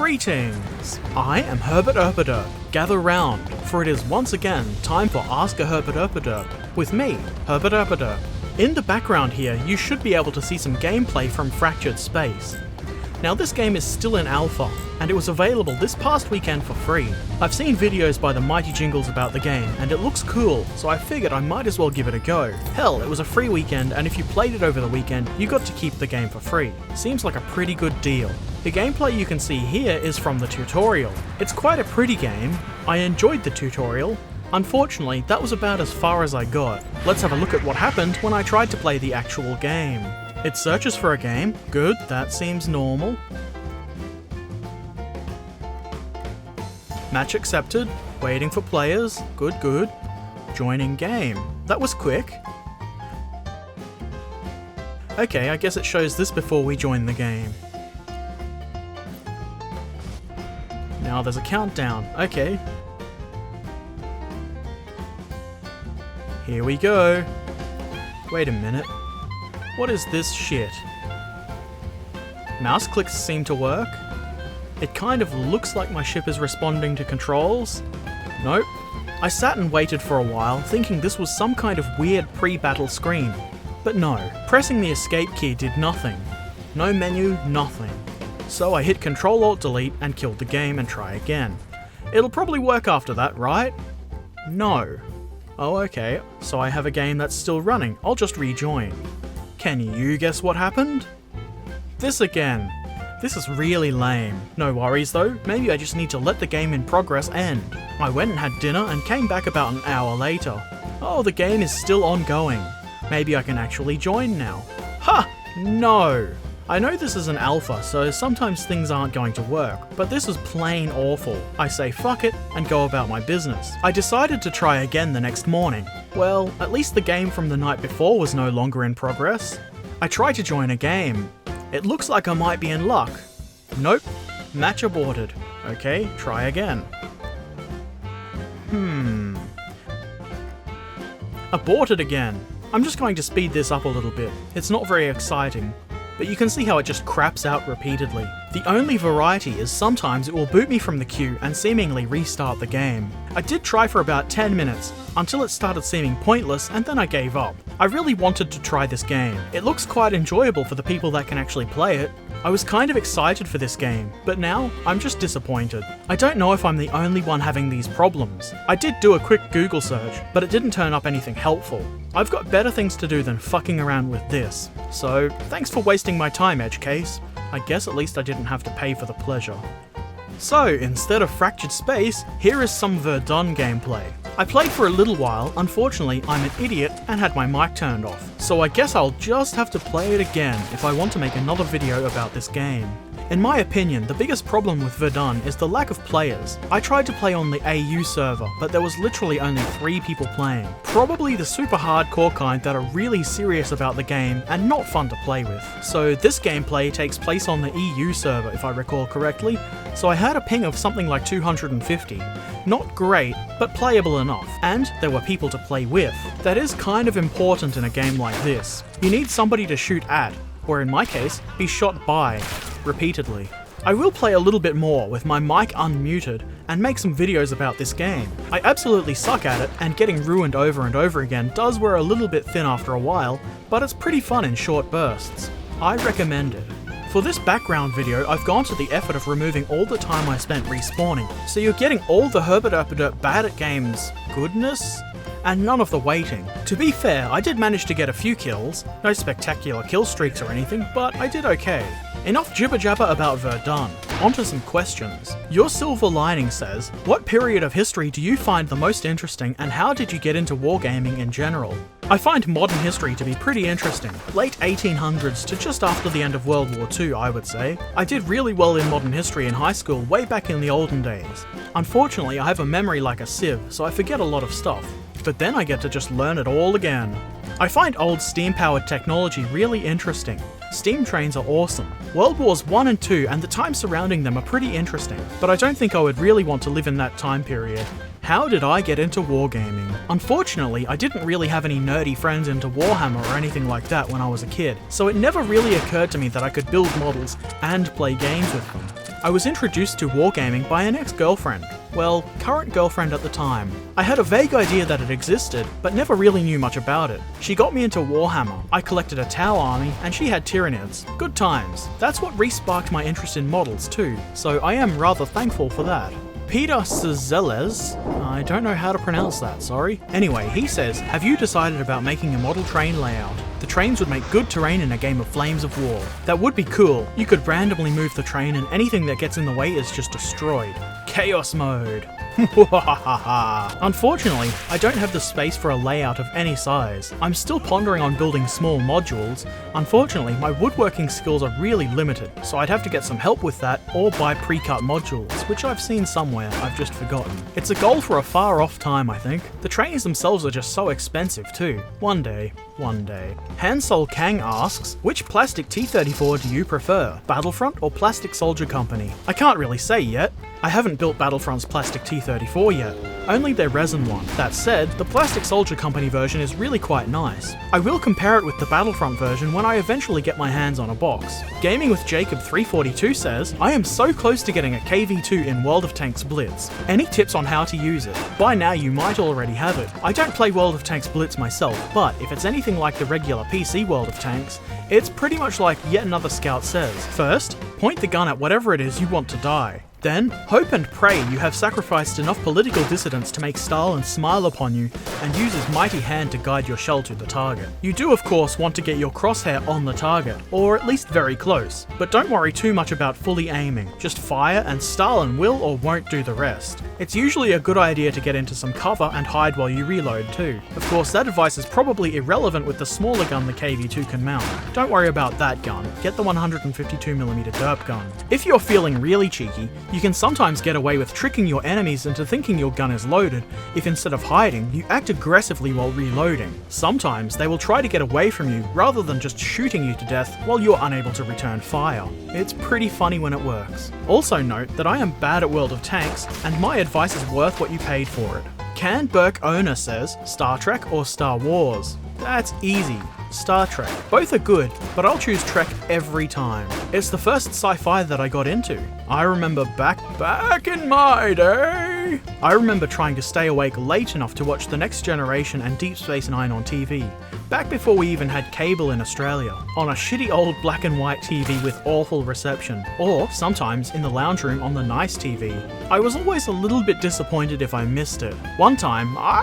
Greetings! I am Herbert Erpaderp. Gather round, for it is once again time for Ask a Herbert Erpaderp, with me, Herbert Erpaderp. In the background here, you should be able to see some gameplay from Fractured Space. Now this game is still in alpha, and it was available this past weekend for free. I've seen videos by the Mighty Jingles about the game, and it looks cool, so I figured I might as well give it a go. Hell, it was a free weekend, and if you played it over the weekend, you got to keep the game for free. Seems like a pretty good deal. The gameplay you can see here is from the tutorial. It's quite a pretty game. I enjoyed the tutorial. Unfortunately, that was about as far as I got. Let's have a look at what happened when I tried to play the actual game. It searches for a game. Good, that seems normal. Match accepted. Waiting for players. Good, good. Joining game. That was quick. Okay, I guess it shows this before we join the game. Now there's a countdown. Okay. Here we go. Wait a minute. What is this shit? Mouse clicks seem to work. It kind of looks like my ship is responding to controls. Nope. I sat and waited for a while, thinking this was some kind of weird pre-battle screen. But no, pressing the escape key did nothing. No menu, nothing. So I hit Ctrl-Alt-Delete and killed the game and try again. It'll probably work after that, right? No. Oh, okay, so I have a game that's still running. I'll just rejoin. Can you guess what happened? This again. This is really lame. No worries though, maybe I just need to let the game in progress end. I went and had dinner and came back about an hour later. Oh, the game is still ongoing. Maybe I can actually join now. Ha! No! I know this is an alpha, so sometimes things aren't going to work, but this is plain awful. I say fuck it and go about my business. I decided to try again the next morning. Well, at least the game from the night before was no longer in progress. I tried to join a game. It looks like I might be in luck. Nope. Match aborted. Okay, try again. Aborted again. I'm just going to speed this up a little bit. It's not very exciting, but you can see how it just craps out repeatedly. The only variety is sometimes it will boot me from the queue and seemingly restart the game. I did try for about 10 minutes, until it started seeming pointless, and then I gave up. I really wanted to try this game. It looks quite enjoyable for the people that can actually play it. I was kind of excited for this game, but now I'm just disappointed. I don't know if I'm the only one having these problems. I did do a quick Google search, but it didn't turn up anything helpful. I've got better things to do than fucking around with this. So, thanks for wasting my time, Edge Case. I guess at least I didn't have to pay for the pleasure. So, instead of Fractured Space, here is some Verdun gameplay. I played for a little while. Unfortunately, I'm an idiot and had my mic turned off, so I guess I'll just have to play it again if I want to make another video about this game. In my opinion, the biggest problem with Verdun is the lack of players. I tried to play on the AU server, but there was literally only 3 people playing. Probably the super hardcore kind that are really serious about the game and not fun to play with. So this gameplay takes place on the EU server if I recall correctly, so I had a ping of something like 250. Not great, but playable enough. And there were people to play with. That is kind of important in a game like this. You need somebody to shoot at, or in my case, be shot by, repeatedly. I will play a little bit more with my mic unmuted and make some videos about this game. I absolutely suck at it, and getting ruined over and over again does wear a little bit thin after a while, but it's pretty fun in short bursts. I recommend it. For this background video, I've gone to the effort of removing all the time I spent respawning, so you're getting all the Herbert Erpaderp bad at games goodness, and none of the waiting. To be fair, I did manage to get a few kills, no spectacular kill streaks or anything, but I did okay. Enough jibber jabber about Verdun, onto some questions. Your Silver Lining says, what period of history do you find the most interesting and how did you get into wargaming in general? I find modern history to be pretty interesting. Late 1800s to just after the end of World War II, I would say. I did really well in modern history in high school way back in the olden days. Unfortunately, I have a memory like a sieve, so I forget a lot of stuff. But then I get to just learn it all again. I find old steam-powered technology really interesting. Steam trains are awesome. World Wars I and II and the time surrounding them are pretty interesting, but I don't think I would really want to live in that time period. How did I get into wargaming? Unfortunately, I didn't really have any nerdy friends into Warhammer or anything like that when I was a kid, so it never really occurred to me that I could build models and play games with them. I was introduced to wargaming by an ex-girlfriend. Well, current girlfriend at the time. I had a vague idea that it existed, but never really knew much about it. She got me into Warhammer, I collected a Tau army, and she had Tyranids. Good times. That's what re-sparked my interest in models too, so I am rather thankful for that. Peter Cezeles, I don't know how to pronounce that, sorry. Anyway, he says, have you decided about making a model train layout? The trains would make good terrain in a game of Flames of War. That would be cool. You could randomly move the train and anything that gets in the way is just destroyed. Chaos mode. Unfortunately, I don't have the space for a layout of any size. I'm still pondering on building small modules. Unfortunately, my woodworking skills are really limited, so I'd have to get some help with that or buy pre-cut modules, which I've seen somewhere, I've just forgotten. It's a goal for a far off time, I think. The trains themselves are just so expensive too. One day. Hansol Kang asks, which plastic T-34 do you prefer? Battlefront or Plastic Soldier Company? I can't really say yet. I haven't built Battlefront's plastic T-34 yet, only their resin one. That said, the Plastic Soldier Company version is really quite nice. I will compare it with the Battlefront version when I eventually get my hands on a box. Gaming with Jacob 342 says, I am so close to getting a KV-2 in World of Tanks Blitz. Any tips on how to use it? By now you might already have it. I don't play World of Tanks Blitz myself, but if it's anything like the regular PC World of Tanks, it's pretty much like yet another scout says. First, point the gun at whatever it is you want to die. Then, hope and pray you have sacrificed enough political dissidents to make Stalin smile upon you and use his mighty hand to guide your shell to the target. You do of course want to get your crosshair on the target, or at least very close, but don't worry too much about fully aiming. Just fire and Stalin will or won't do the rest. It's usually a good idea to get into some cover and hide while you reload too. Of course that advice is probably irrelevant with the smaller gun the KV-2 can mount. Don't worry about that gun, get the 152mm derp gun. If you're feeling really cheeky, you can sometimes get away with tricking your enemies into thinking your gun is loaded if instead of hiding, you act aggressively while reloading. Sometimes they will try to get away from you rather than just shooting you to death while you're unable to return fire. It's pretty funny when it works. Also note that I am bad at World of Tanks, and my advice is worth what you paid for it. Can Burke Owner says, Star Trek or Star Wars? That's easy. Star Trek. Both are good, but I'll choose Trek every time. It's the first sci-fi that I got into. I remember back in my day. I remember trying to stay awake late enough to watch The Next Generation and Deep Space Nine on TV. Back before we even had cable in Australia, on a shitty old black and white TV with awful reception, or sometimes in the lounge room on the nice TV. I was always a little bit disappointed if I missed it. One time I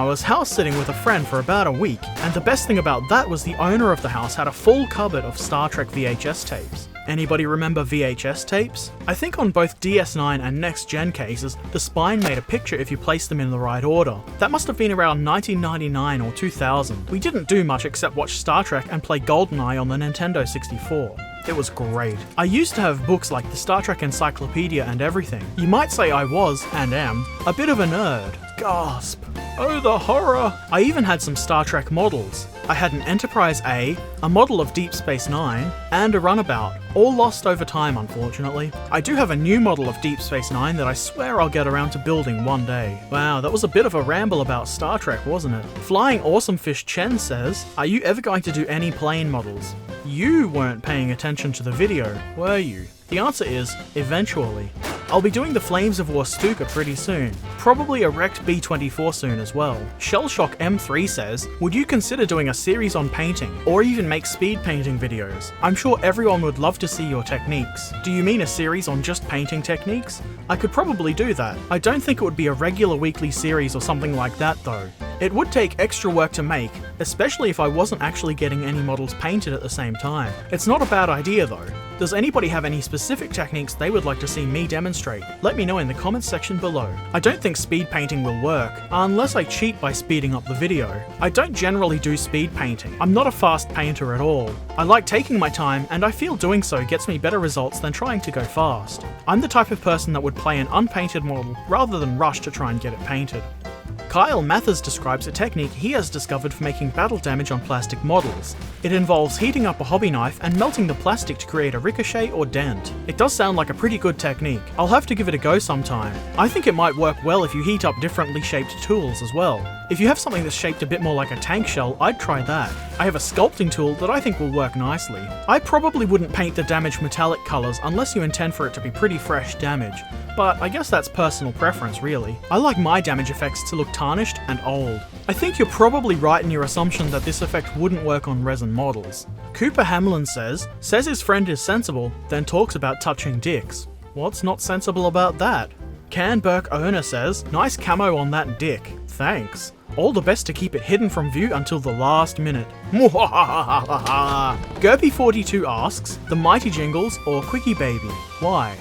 was house sitting with a friend for about a week, and the best thing about that was the owner of the house had a full cupboard of Star Trek VHS tapes. Anybody remember VHS tapes? I think on both DS9 and Next Gen cases, the spine made a picture if you placed them in the right order. That must have been around 1999 or 2000. We didn't do much except watch Star Trek and play GoldenEye on the Nintendo 64. It was great. I used to have books like the Star Trek Encyclopedia and everything. You might say I was, and am, a bit of a nerd. Gasp. Oh, the horror! I even had some Star Trek models. I had an Enterprise A, a model of Deep Space Nine, and a Runabout, all lost over time unfortunately. I do have a new model of Deep Space Nine that I swear I'll get around to building one day. Wow, that was a bit of a ramble about Star Trek, wasn't it? Flying Awesome Fish Chen says, are you ever going to do any plane models? You weren't paying attention to the video, were you? The answer is, eventually. I'll be doing the Flames of War Stuka pretty soon. Probably a wrecked B-24 soon as well. Shellshock M3 says, would you consider doing a series on painting, or even make speed painting videos? I'm sure everyone would love to see your techniques. Do you mean a series on just painting techniques? I could probably do that. I don't think it would be a regular weekly series or something like that though. It would take extra work to make, especially if I wasn't actually getting any models painted at the same time. It's not a bad idea though. Does anybody have any specific techniques they would like to see me demonstrate? Let me know in the comments section below. I don't think speed painting will work, unless I cheat by speeding up the video. I don't generally do speed painting. I'm not a fast painter at all. I like taking my time, and I feel doing so gets me better results than trying to go fast. I'm the type of person that would play an unpainted model rather than rush to try and get it painted. Kyle Mathers describes a technique he has discovered for making battle damage on plastic models. It involves heating up a hobby knife and melting the plastic to create a ricochet or dent. It does sound like a pretty good technique. I'll have to give it a go sometime. I think it might work well if you heat up differently shaped tools as well. If you have something that's shaped a bit more like a tank shell, I'd try that. I have a sculpting tool that I think will work nicely. I probably wouldn't paint the damaged metallic colours unless you intend for it to be pretty fresh damage, but I guess that's personal preference really. I like my damage effects to look tarnished and old. I think you're probably right in your assumption that this effect wouldn't work on resin models. Cooper Hamlin says his friend is sensible, then talks about touching dicks. What's not sensible about that? Can Burke Owner says, nice camo on that dick. Thanks. All the best to keep it hidden from view until the last minute. Gerpy42 asks, the Mighty Jingles or Quickie Baby? Why?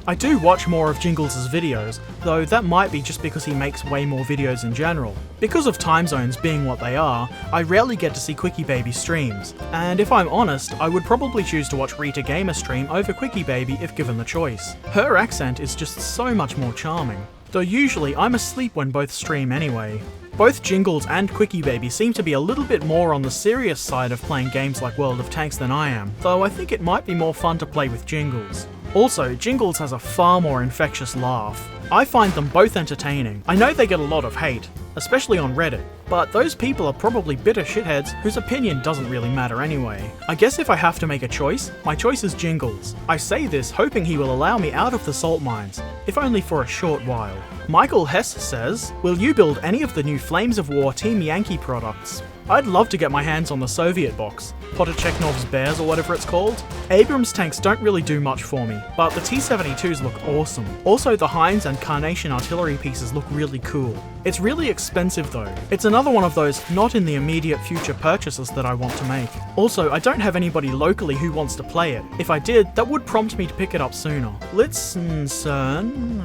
I do watch more of Jingles' videos, though that might be just because he makes way more videos in general. Because of time zones being what they are, I rarely get to see Quickie Baby streams, and if I'm honest, I would probably choose to watch Rita Gamer stream over Quickie Baby if given the choice. Her accent is just so much more charming. Though usually I'm asleep when both stream anyway. Both Jingles and Quickie Baby seem to be a little bit more on the serious side of playing games like World of Tanks than I am, though I think it might be more fun to play with Jingles. Also, Jingles has a far more infectious laugh. I find them both entertaining. I know they get a lot of hate, especially on Reddit, but those people are probably bitter shitheads whose opinion doesn't really matter anyway. I guess if I have to make a choice, my choice is Jingles. I say this hoping he will allow me out of the salt mines, if only for a short while. Michael Hess says, will you build any of the new Flames of War Team Yankee products? I'd love to get my hands on the Soviet box, Podacheknov's Bears or whatever it's called. Abrams tanks don't really do much for me, but the T-72s look awesome. Also the Heinz and Carnation artillery pieces look really cool. It's really expensive though. It's another one of those not in the immediate future purchases that I want to make. Also, I don't have anybody locally who wants to play it. If I did, that would prompt me to pick it up sooner. Litzensern,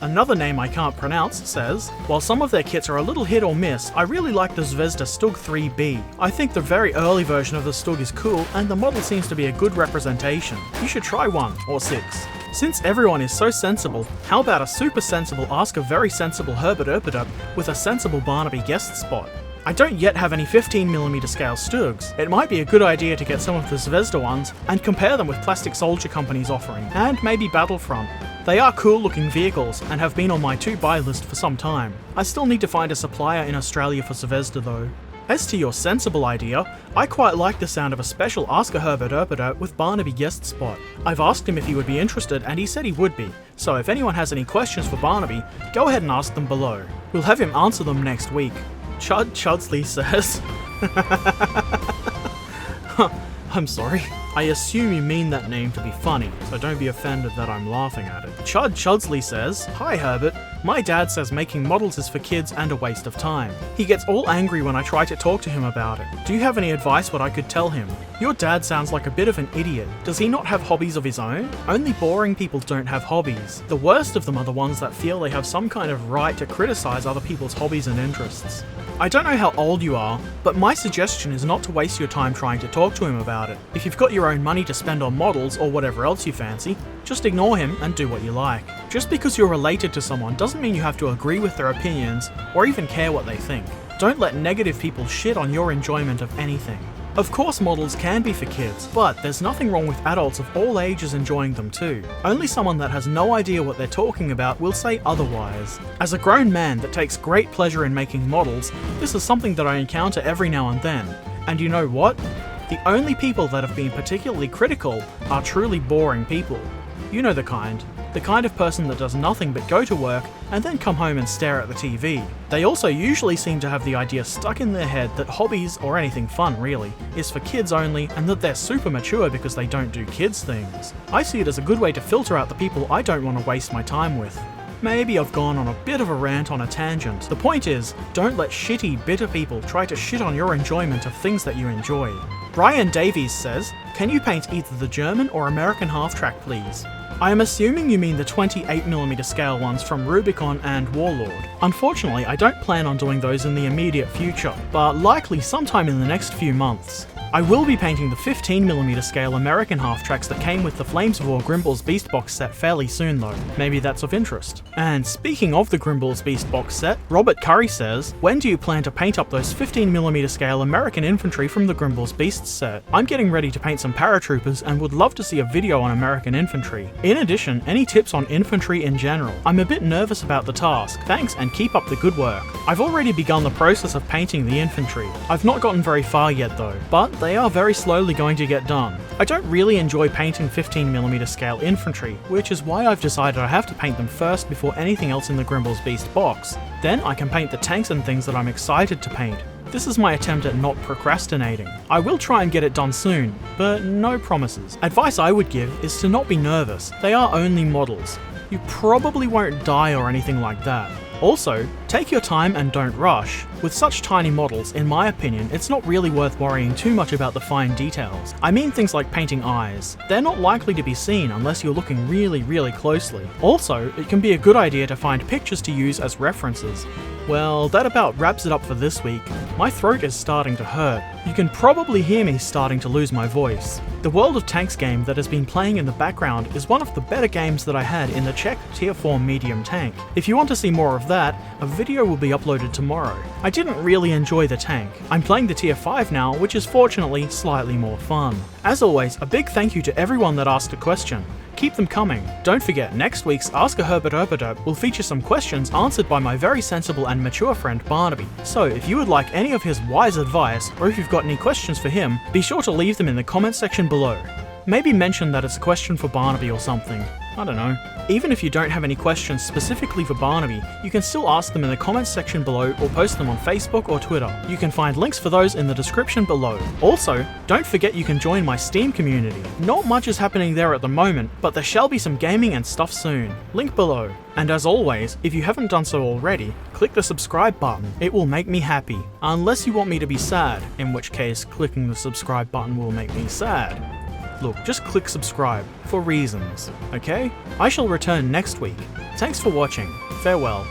another name I can't pronounce, says, while some of their kits are a little hit or miss, I really like the Zvezda Stug 3B. I think the very early version of the Stug is cool, and the model seems to be a good representation. You should try one, or 6. Since everyone is so sensible, how about a super sensible Ask a Very Sensible Herbert Erpaderp with a sensible Barnaby guest spot? I don't yet have any 15mm scale Stugs. It might be a good idea to get some of the Zvezda ones and compare them with Plastic Soldier Company's offering, and maybe Battlefront. They are cool looking vehicles and have been on my to-buy list for some time. I still need to find a supplier in Australia for Zvezda though. As to your sensible idea, I quite like the sound of a special Ask a Herbert Erpaderp with Barnaby guest spot. I've asked him if he would be interested and he said he would be, so if anyone has any questions for Barnaby, go ahead and ask them below. We'll have him answer them next week. Chud Chudsley says... I'm sorry. I assume you mean that name to be funny, so don't be offended that I'm laughing at it. Chud Chudsley says, hi Herbert, my dad says making models is for kids and a waste of time. He gets all angry when I try to talk to him about it. Do you have any advice what I could tell him? Your dad sounds like a bit of an idiot. Does he not have hobbies of his own? Only boring people don't have hobbies. The worst of them are the ones that feel they have some kind of right to criticize other people's hobbies and interests. I don't know how old you are, but my suggestion is not to waste your time trying to talk to him about it. If you've got your own money to spend on models or whatever else you fancy, just ignore him and do what you like. Just because you're related to someone doesn't mean you have to agree with their opinions or even care what they think. Don't let negative people shit on your enjoyment of anything. Of course models can be for kids, but there's nothing wrong with adults of all ages enjoying them too. Only someone that has no idea what they're talking about will say otherwise. As a grown man that takes great pleasure in making models, this is something that I encounter every now and then. And you know what? The only people that have been particularly critical are truly boring people. You know the kind of person that does nothing but go to work and then come home and stare at the TV. They also usually seem to have the idea stuck in their head that hobbies, or anything fun really, is for kids only and that they're super mature because they don't do kids things. I see it as a good way to filter out the people I don't want to waste my time with. Maybe I've gone on a bit of a rant on a tangent. The point is, don't let shitty, bitter people try to shit on your enjoyment of things that you enjoy. Brian Davies says, can you paint either the German or American half-track please? I am assuming you mean the 28mm scale ones from Rubicon and Warlord. Unfortunately, I don't plan on doing those in the immediate future, but likely sometime in the next few months. I will be painting the 15mm scale American half-tracks that came with the Flames of War Grimble's Beast box set fairly soon though. Maybe that's of interest. And speaking of the Grimble's Beast box set, Robert Curry says, when do you plan to paint up those 15mm scale American infantry from the Grimble's Beast set? I'm getting ready to paint some paratroopers and would love to see a video on American infantry. In addition, any tips on infantry in general? I'm a bit nervous about the task. Thanks and keep up the good work. I've already begun the process of painting the infantry. I've not gotten very far yet though, but they are very slowly going to get done. I don't really enjoy painting 15mm scale infantry, which is why I've decided I have to paint them first before anything else in the Grimble's Beast box. Then I can paint the tanks and things that I'm excited to paint. This is my attempt at not procrastinating. I will try and get it done soon, but no promises. Advice I would give is to not be nervous. They are only models. You probably won't die or anything like that. Also, take your time and don't rush. With such tiny models, in my opinion, it's not really worth worrying too much about the fine details. I mean things like painting eyes. They're not likely to be seen unless you're looking really closely. Also, it can be a good idea to find pictures to use as references. Well, that about wraps it up for this week. My throat is starting to hurt. You can probably hear me starting to lose my voice. The World of Tanks game that has been playing in the background is one of the better games that I had in the Czech Tier 4 medium tank. If you want to see more of that, a video will be uploaded tomorrow. I didn't really enjoy the tank. I'm playing the Tier 5 now, which is fortunately slightly more fun. As always, a big thank you to everyone that asked a question. Keep them coming. Don't forget, next week's Ask a Herbert Erpaderp will feature some questions answered by my very sensible and mature friend Barnaby. So if you would like any of his wise advice, or if you've got any questions for him, be sure to leave them in the comment section below. Maybe mention that it's a question for Barnaby or something. I don't know. Even if you don't have any questions specifically for Barnaby, you can still ask them in the comments section below or post them on Facebook or Twitter. You can find links for those in the description below. Also, don't forget you can join my Steam community. Not much is happening there at the moment, but there shall be some gaming and stuff soon. Link below. And as always, if you haven't done so already, click the subscribe button. It will make me happy. Unless you want me to be sad, in which case clicking the subscribe button will make me sad. Look, just click subscribe, for reasons, okay? I shall return next week. Thanks for watching. Farewell.